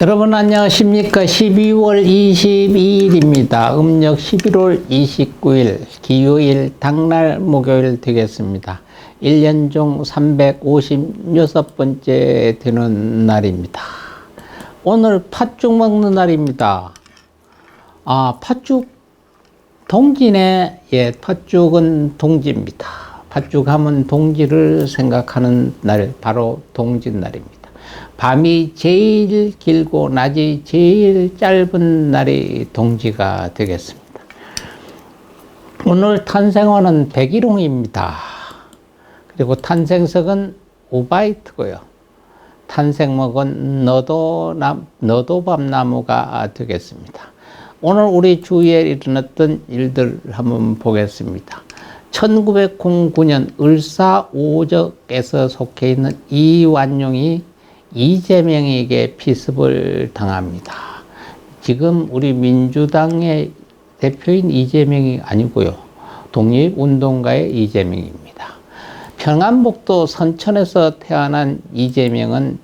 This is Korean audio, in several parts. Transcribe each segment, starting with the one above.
여러분 안녕하십니까. 12월 22일입니다. 음력 11월 29일 기요일 당날 목요일 되겠습니다. 1년 중 356번째 되는 날입니다. 오늘 팥죽 먹는 날입니다. 팥죽 동지네. 예, 팥죽은 동지입니다. 팥죽 하면 동지를 생각하는 날, 바로 동지날입니다. 밤이 제일 길고 낮이 제일 짧은 날이 동지가 되겠습니다. 오늘 탄생원은 백일홍입니다. 그리고 탄생석은 우바이트고요. 탄생목은 너도밤나무가 되겠습니다. 오늘 우리 주위에 일어났던 일들 한번 보겠습니다. 1909년 을사오적에서 속해 있는 이완용이 이재명에게 피습을 당합니다. 지금 우리 민주당의 대표인 이재명이 아니고요. 독립운동가의 이재명입니다. 평안북도 선천에서 태어난 이재명은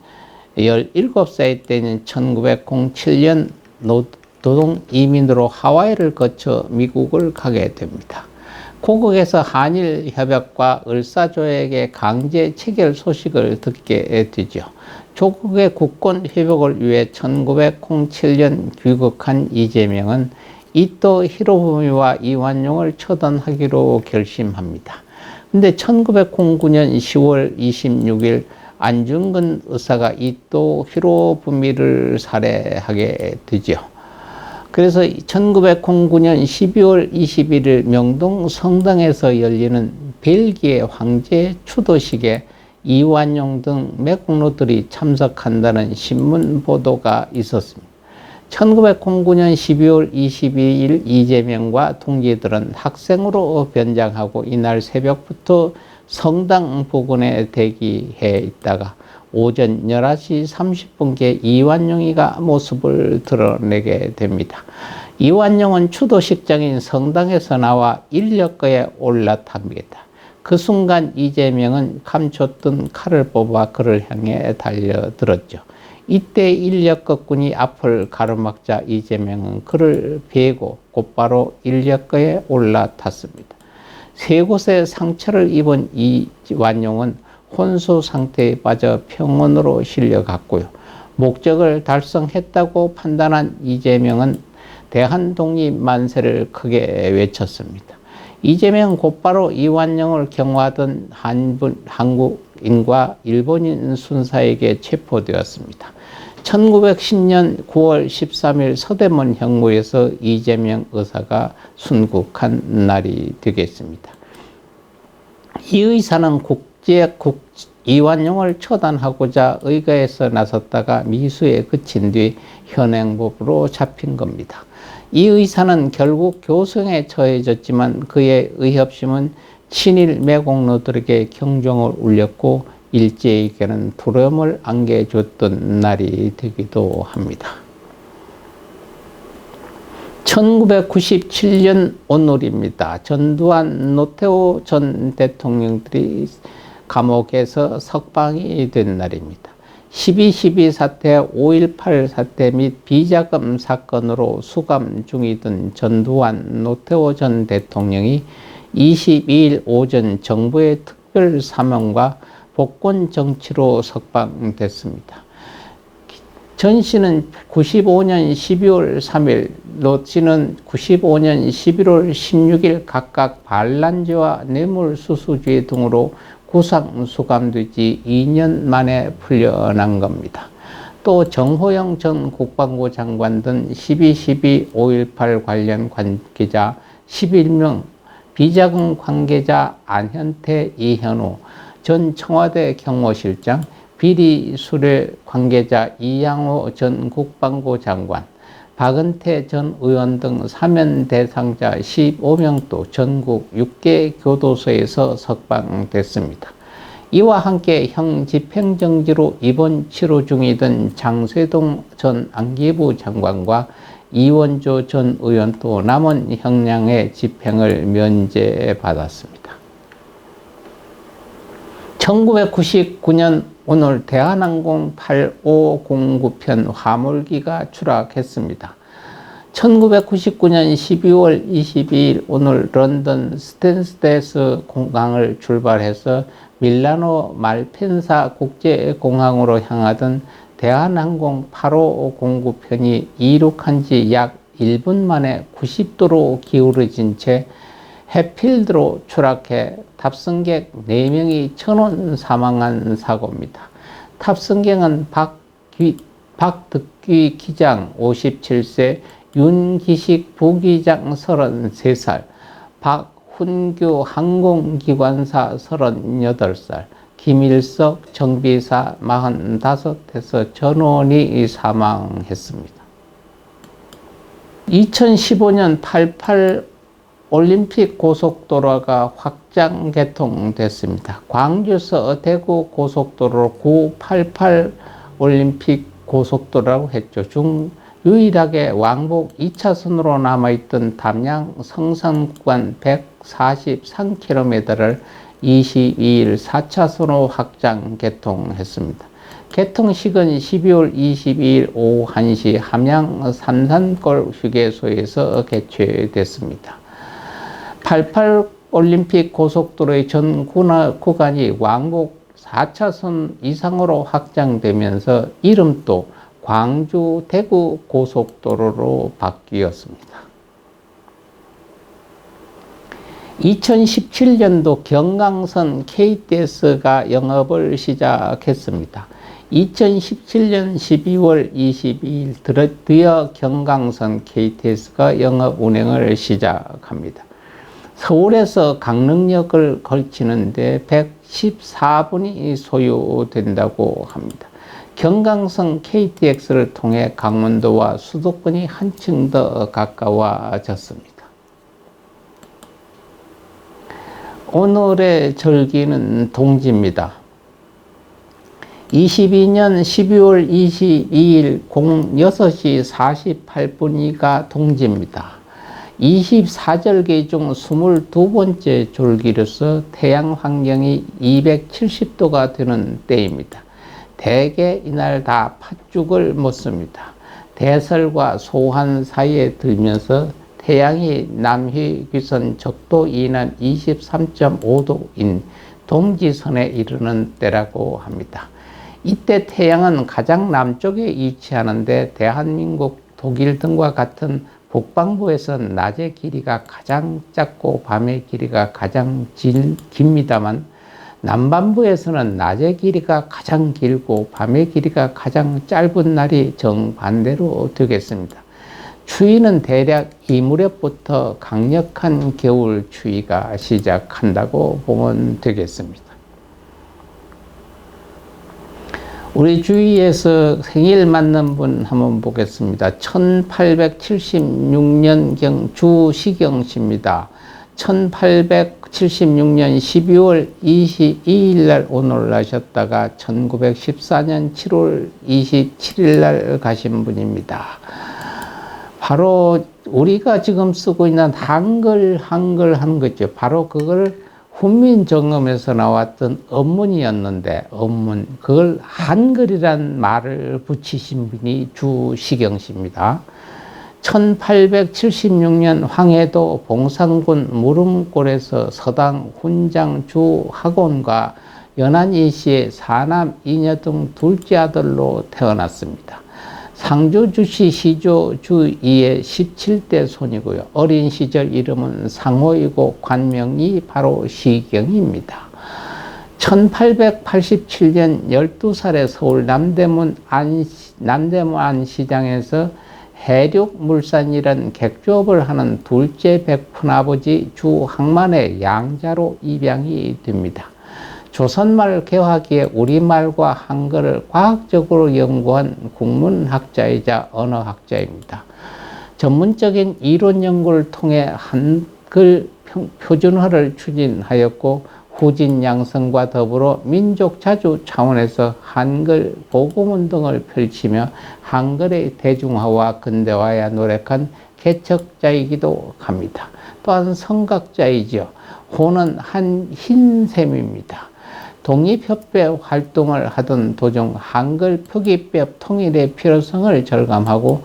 17살 때는 1907년 노동 이민으로 하와이를 거쳐 미국을 가게 됩니다. 고국에서 한일 협약과 을사조약의 강제 체결 소식을 듣게 되죠. 조국의 국권 회복을 위해 1907년 귀국한 이재명은 이토 히로부미와 이완용을 처단하기로 결심합니다. 근데 1909년 10월 26일 안중근 의사가 이토 히로부미를 살해하게 되죠. 그래서 1909년 12월 21일 명동 성당에서 열리는 벨기에 황제 추도식에 이완용 등 매국노들이 참석한다는 신문 보도가 있었습니다. 1909년 12월 22일 이재명과 동지들은 학생으로 변장하고 이날 새벽부터 성당 부근에 대기해 있다가 오전 11시 30분께 이완용이가 모습을 드러내게 됩니다. 이완용은 추도식장인 성당에서 나와 인력거에 올라탑니다. 그 순간 이재명은 감췄던 칼을 뽑아 그를 향해 달려들었죠. 이때 인력거꾼이 앞을 가로막자 이재명은 그를 베고 곧바로 인력거에 올라탔습니다. 세 곳의 상처를 입은 이완용은 혼수 상태에 빠져 평원으로 실려갔고요. 목적을 달성했다고 판단한 이재명은 대한독립 만세를 크게 외쳤습니다. 이재명은 곧바로 이완용을 경호하던 한국인과 일본인 순사에게 체포되었습니다. 1910년 9월 13일 서대문 형무에서 이재명 의사가 순국한 날이 되겠습니다. 이 의사는 이완용을 처단하고자 의가에서 나섰다가 미수에 그친 뒤 현행법으로 잡힌 겁니다. 이 의사는 결국 교성에 처해졌지만 그의 의협심은 친일 매국노들에게 경종을 울렸고 일제에게는 두려움을 안겨줬던 날이 되기도 합니다. 1997년 오늘입니다. 전두환, 노태우 전 대통령들이 감옥에서 석방이 된 날입니다. 12.12 사태, 5.18 사태 및 비자금 사건으로 수감 중이던 전두환, 노태우 전 대통령이 22일 오전 정부의 특별 사면과 복권 정치로 석방됐습니다. 전 씨는 95년 12월 3일, 노 씨는 95년 11월 16일 각각 반란죄와 뇌물수수죄 등으로 구상 수감되지 2년 만에 풀려난 겁니다. 또 정호영 전 국방부 장관 등 12.12, 5.18 관련 관계자 11명, 비자금 관계자 안현태, 이현우 전 청와대 경호실장, 비리 수뢰 관계자 이양호 전 국방부 장관, 박은태 전 의원 등 사면 대상자 15명도 전국 6개 교도소에서 석방됐습니다. 이와 함께 형 집행정지로 입원 치료 중이던 장세동 전 안기부 장관과 이원조 전 의원도 남은 형량의 집행을 면제받았습니다. 1999년 오늘 대한항공 8509편 화물기가 추락했습니다. 1999년 12월 22일 오늘 런던 스탠스테드 공항을 출발해서 밀라노 말펜사 국제공항으로 향하던 대한항공 8509편이 이륙한 지 약 1분 만에 90도로 기울어진 채 해필드로 추락해 탑승객 4명이 천원 사망한 사고입니다. 탑승객은 박덕기 기장 57세, 윤기식 부기장 33살, 박훈규 항공기관사 38살, 김일석 정비사 45에서 전원이 사망했습니다. 2015년 88 올림픽 고속도로가 확장 개통됐습니다. 광주에서 대구 고속도로 988 올림픽 고속도로라고 했죠. 유일하게 왕복 2차선으로 남아있던 담양 성산 구간 143km를 22일 4차선으로 확장 개통했습니다. 개통식은 12월 22일 오후 1시 함양 삼산골 휴게소에서 개최됐습니다. 88 올림픽 고속도로의 전 구간이 왕복 4차선 이상으로 확장되면서 이름도 광주 대구 고속도로로 바뀌었습니다. 2017년도 경강선 KTX가 영업을 시작했습니다. 2017년 12월 22일 드디어 경강선 KTX가 영업 운행을 시작합니다. 서울에서 강릉역을 걸치는데 114분이 소요된다고 합니다. 경강선 KTX를 통해 강원도와 수도권이 한층 더 가까워졌습니다. 오늘의 절기는 동지입니다. 22년 12월 22일 06시 48분이가 동지입니다. 24절기 중 22번째 절기로서 태양 환경이 270도가 되는 때입니다. 대개 이날 다 팥죽을 먹습니다. 대설과 소환 사이에 들면서 태양이 남희귀선 적도 이남 23.5도인 동지선에 이르는 때라고 합니다. 이때 태양은 가장 남쪽에 위치하는데 대한민국, 독일 등과 같은 북방부에서는 낮의 길이가 가장 짧고 밤의 길이가 가장 깁니다만 남반부에서는 낮의 길이가 가장 길고 밤의 길이가 가장 짧은 날이 정반대로 되겠습니다. 추위는 대략 이 무렵부터 강력한 겨울 추위가 시작한다고 보면 되겠습니다. 우리 주위에서 생일 맞는 분 한번 보겠습니다. 1876년경 주시경 씨입니다. 1876년 12월 22일 날 오늘 나셨다가 1914년 7월 27일 날 가신 분입니다. 바로 우리가 지금 쓰고 있는 한글 하는 거죠. 바로 그걸 훈민정음에서 나왔던 언문이었는데 그걸 한글이란 말을 붙이신 분이 주시경 씨입니다. 1876년 황해도 봉산군 무릉골에서 서당 훈장 주학원과 연안이 씨의 사남 이녀 등 둘째 아들로 태어났습니다. 상주주시 시조 주2의 17대 손이고요. 어린 시절 이름은 상호이고 관명이 바로 시경입니다. 1887년 12살에 서울 남대문 안시장에서 해륙물산이란 객조업을 하는 둘째 백푼 아버지 주항만의 양자로 입양이 됩니다. 조선말 개화기에 우리말과 한글을 과학적으로 연구한 국문학자이자 언어학자입니다. 전문적인 이론 연구를 통해 한글 표준화를 추진하였고 후진 양성과 더불어 민족 자주 차원에서 한글 복음운동을 펼치며 한글의 대중화와 근대화에 노력한 개척자이기도 합니다. 또한 성각자이죠. 호는 한 흰샘입니다. 독립협회 활동을 하던 도중 한글 표기법 통일의 필요성을 절감하고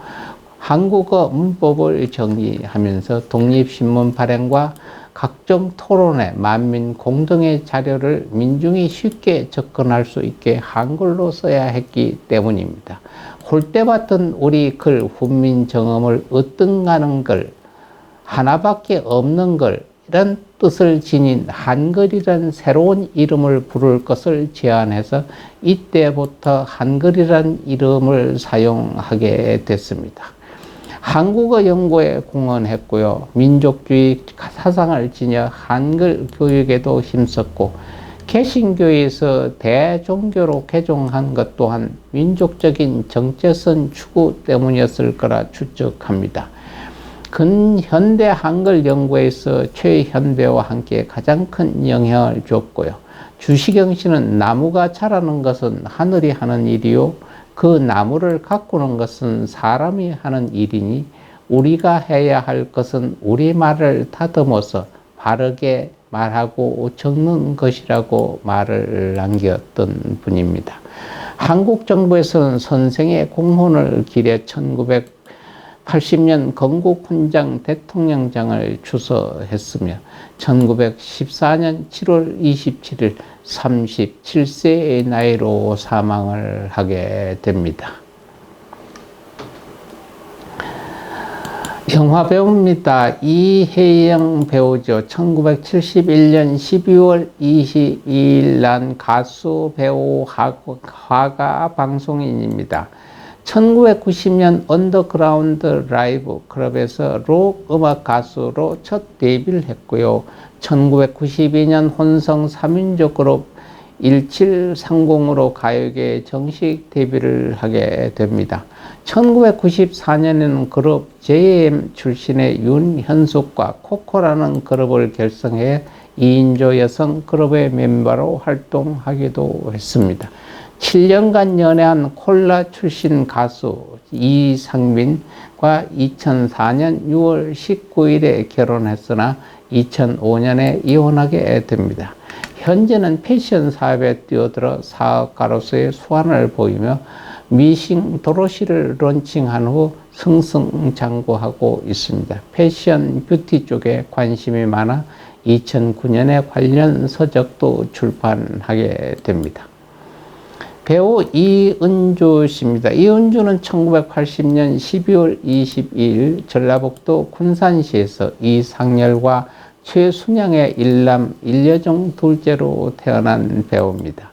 한국어 문법을 정리하면서 독립신문 발행과 각종 토론회, 만민 공동의 자료를 민중이 쉽게 접근할 수 있게 한글로 써야 했기 때문입니다. 홀대받던 우리 글 훈민 정음을 으뜸가는 글, 하나밖에 없는 글, 이런 뜻을 지닌 한글이란 새로운 이름을 부를 것을 제안해서 이때부터 한글이란 이름을 사용하게 됐습니다. 한국어 연구에 공헌했고요. 민족주의 사상을 지녀 한글 교육에도 힘썼고 개신교에서 대종교로 개종한 것 또한 민족적인 정체성 추구 때문이었을 거라 추측합니다. 근현대 한글 연구에서 최현배와 함께 가장 큰 영향을 줬고요. 주시경 씨는 나무가 자라는 것은 하늘이 하는 일이요 그 나무를 가꾸는 것은 사람이 하는 일이니 우리가 해야 할 것은 우리말을 다듬어서 바르게 말하고 적는 것이라고 말을 남겼던 분입니다. 한국 정부에서는 선생의 공헌을 기려 1980년 건국훈장 대통령장을 추서했으며 1914년 7월 27일 37세의 나이로 사망을 하게 됩니다. 영화 배우입니다. 이혜영 배우죠. 1971년 12월 22일 난 가수, 배우, 화가, 방송인입니다. 1990년 언더그라운드 라이브 클럽에서 록 음악 가수로 첫 데뷔를 했고요. 1992년 혼성 3인조 그룹 1730으로 가요계에 정식 데뷔를 하게 됩니다. 1994년에는 그룹 JM 출신의 윤현숙과 코코라는 그룹을 결성해 2인조 여성 그룹의 멤버로 활동하기도 했습니다. 7년간 연애한 콜라 출신 가수 이상민과 2004년 6월 19일에 결혼했으나 2005년에 이혼하게 됩니다. 현재는 패션 사업에 뛰어들어 사업가로서의 수완을 보이며 미싱 도로시를 론칭한 후 승승장구하고 있습니다. 패션 뷰티 쪽에 관심이 많아 2009년에 관련 서적도 출판하게 됩니다. 배우 이은주 씨입니다. 이은주는 1980년 12월 22일 전라북도 군산시에서 이상열과 최순양의 일남 일여종 둘째로 태어난 배우입니다.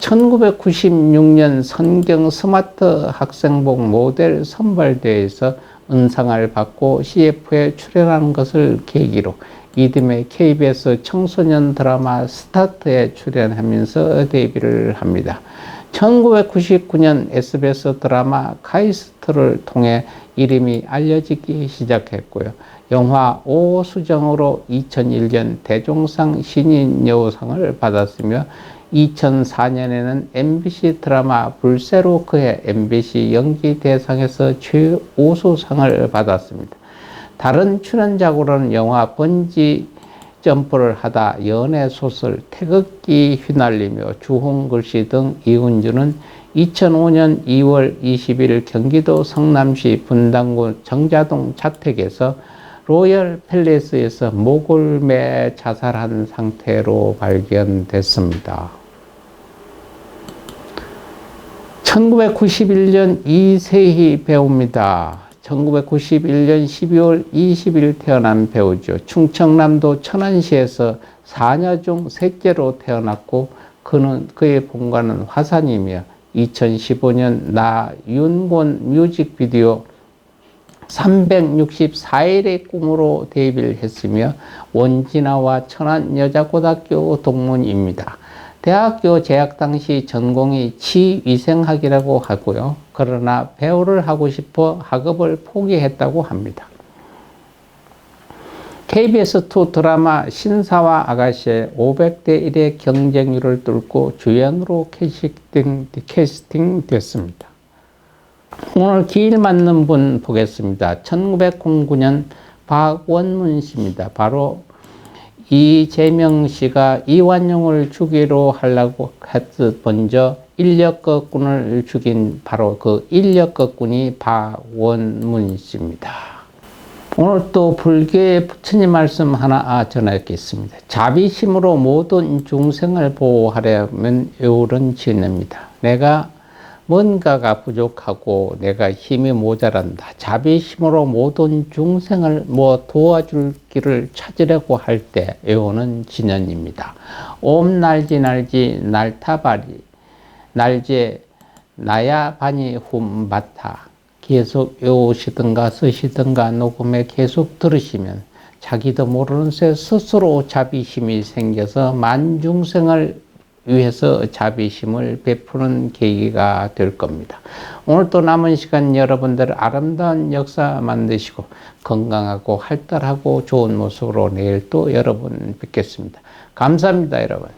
1996년 선경 스마트 학생복 모델 선발대회에서 은상을 받고 CF에 출연한 것을 계기로 이듬해 KBS 청소년 드라마 스타트에 출연하면서 데뷔를 합니다. 1999년 SBS 드라마 카이스트를 통해 이름이 알려지기 시작했고요. 영화 오수정으로 2001년 대종상 신인여우상을 받았으며 2004년에는 MBC 드라마 불새로크의 MBC 연기대상에서 최우수상을 받았습니다. 다른 출연작으로는 영화 번지 점프를 하다, 연애소설, 태극기 휘날리며 주홍글씨 등 이은주는 2005년 2월 20일 경기도 성남시 분당구 정자동 자택에서 로열 팰리스에서 목을 매 자살한 상태로 발견됐습니다. 1991년 이세희 배우입니다. 1991년 12월 20일 태어난 배우죠. 충청남도 천안시에서 4녀 중 셋째로 태어났고 그의 본가는 화산이며 2015년 나윤곤 뮤직비디오 364일의 꿈으로 데뷔를 했으며 원진아와 천안여자고등학교 동문입니다. 대학교 재학 당시 전공이 치위생학이라고 하고요. 그러나 배우를 하고 싶어 학업을 포기했다고 합니다. KBS2 드라마 신사와 아가씨의 500대 1의 경쟁률을 뚫고 주연으로 캐스팅됐습니다. 오늘 기일 맞는 분 보겠습니다. 1909년 박원문 씨입니다. 바로 이재명 씨가 이완용을 죽이로 하려고 했듯 먼저 인력거꾼을 죽인 바로 그 인력거꾼이 박원문 씨입니다. 오늘 또 불교의 부처님 말씀 하나 전하겠습니다. 자비심으로 모든 중생을 보호하려면 요런 지냅니다. 내가 뭔가가 부족하고 내가 힘이 모자란다. 자비심으로 모든 중생을 도와줄 길을 찾으려고 할 때 요는 진언입니다. 옴 날지 날지 날타바리 날제 나야 바니 훔 바타. 계속 외우시든가 쓰시든가 녹음에 계속 들으시면 자기도 모르는 새 스스로 자비심이 생겨서 만중생을 위해서 자비심을 베푸는 계기가 될 겁니다. 오늘 또 남은 시간 여러분들 아름다운 역사 만드시고 건강하고 활달하고 좋은 모습으로 내일 또 여러분 뵙겠습니다. 감사합니다, 여러분.